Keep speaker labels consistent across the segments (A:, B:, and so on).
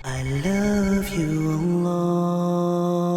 A: I love you, Allah.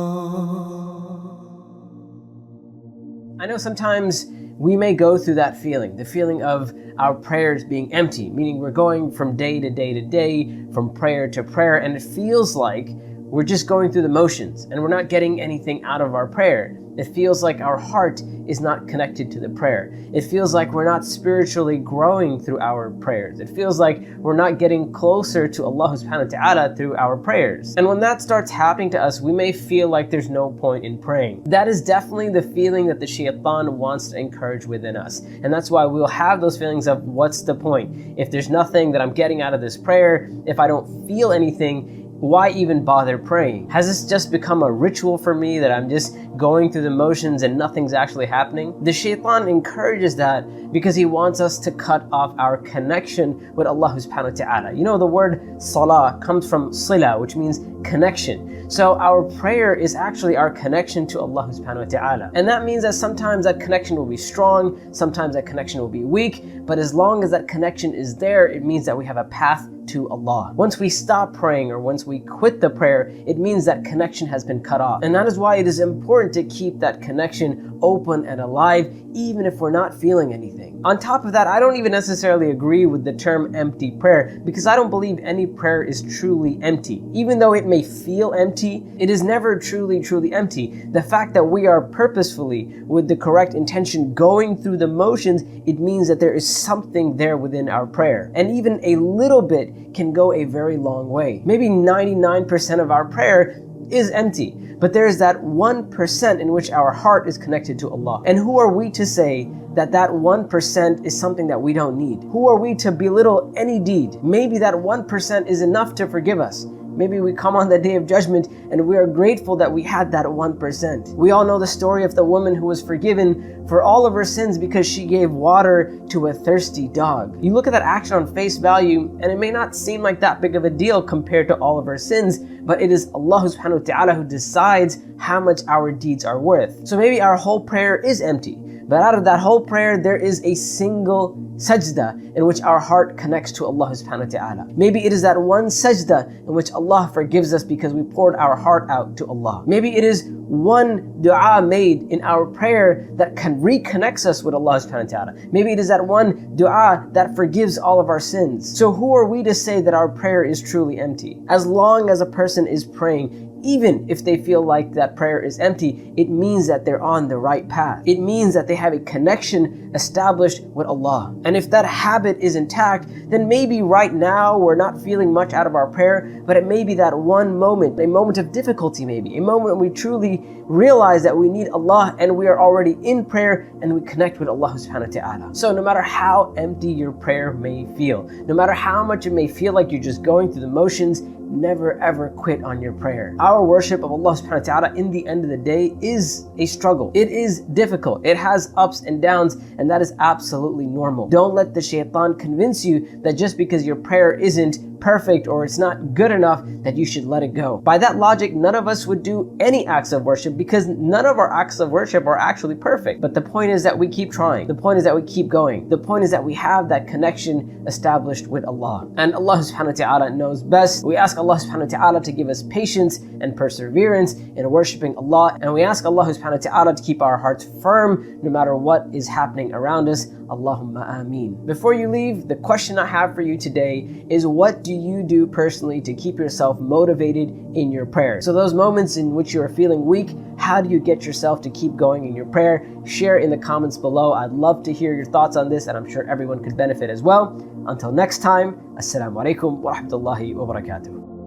B: I know sometimes we may go through that feeling, the feeling of our prayers being empty, meaning we're going from day to day to day, from prayer to prayer, and it feels like we're just going through the motions and we're not getting anything out of our prayer. It feels like our heart is not connected to the prayer. It feels like we're not spiritually growing through our prayers. It feels like we're not getting closer to Allah subhanahu wa ta'ala through our prayers. And when that starts happening to us, we may feel like there's no point in praying. That is definitely the feeling that the shaitan wants to encourage within us. And that's why we'll have those feelings of, what's the point? If there's nothing that I'm getting out of this prayer, if I don't feel anything, why even bother praying? Has this just become a ritual for me that I'm just going through the motions and nothing's actually happening? The shaitan encourages that because he wants us to cut off our connection with Allah subhanahu wa ta'ala. You know, the word Salah comes from sila, which means connection. So our prayer is actually our connection to Allah subhanahu wa ta'ala. And that means that sometimes that connection will be strong, sometimes that connection will be weak, but as long as that connection is there, it means that we have a path to Allah. Once we stop praying or once we quit the prayer, it means that connection has been cut off. And that is why it is important to keep that connection open and alive, even if we're not feeling anything. On top of that, I don't even necessarily agree with the term empty prayer, because I don't believe any prayer is truly empty. Even though it may feel empty, it is never truly empty. The fact that we are purposefully, with the correct intention, going through the motions, it means that there is something there within our prayer. And even a little bit can go a very long way. Maybe 99% of our prayer is empty, but there's that 1% in which our heart is connected to Allah. And who are we to say that that 1% is something that we don't need? Who are we to belittle any deed? Maybe that 1% is enough to forgive us. Maybe we come on the day of judgment and we are grateful that we had that 1%. We all know the story of the woman who was forgiven for all of her sins because she gave water to a thirsty dog. You look at that action on face value and it may not seem like that big of a deal compared to all of her sins, but it is Allah subhanahu wa ta'ala who decides how much our deeds are worth. So maybe our whole prayer is empty, but out of that whole prayer, there is a single sajda in which our heart connects to Allah subhanahu wa ta'ala. Maybe it is that one sajda in which Allah forgives us because we poured our heart out to Allah. Maybe it is one dua made in our prayer that reconnects us with Allah subhanahu wa ta'ala. Maybe it is that one dua that forgives all of our sins. So who are we to say that our prayer is truly empty? As long as a person is praying, even if they feel like that prayer is empty, it means that they're on the right path. It means that they have a connection established with Allah. And if that habit is intact, then maybe right now we're not feeling much out of our prayer, but it may be that one moment, a moment of difficulty maybe, a moment when we truly realize that we need Allah and we are already in prayer and we connect with Allah subhanahu wa ta'ala. So no matter how empty your prayer may feel, no matter how much it may feel like you're just going through the motions, never ever quit on your prayer. Our worship of Allah subhanahu wa ta'ala in the end of the day is a struggle. It is difficult. It has ups and downs, and that is absolutely normal. Don't let the shaitan convince you that just because your prayer isn't perfect or it's not good enough that you should let it go. By that logic, none of us would do any acts of worship because none of our acts of worship are actually perfect. But the point is that we keep trying. The point is that we keep going. The point is that we have that connection established with Allah. And Allah subhanahu wa ta'ala knows best. We ask Allah subhanahu wa ta'ala to give us patience and perseverance in worshiping Allah. And we ask Allah subhanahu wa ta'ala to keep our hearts firm no matter what is happening around us. Allahumma ameen. Before you leave, the question I have for you today is, what do you do personally to keep yourself motivated in your prayer? So those moments in which you are feeling weak, how do you get yourself to keep going in your prayer? Share in the comments below. I'd love to hear your thoughts on this, and I'm sure everyone could benefit as well. Until next time, Assalamu alaikum wa rahmatullahi wa barakatuh.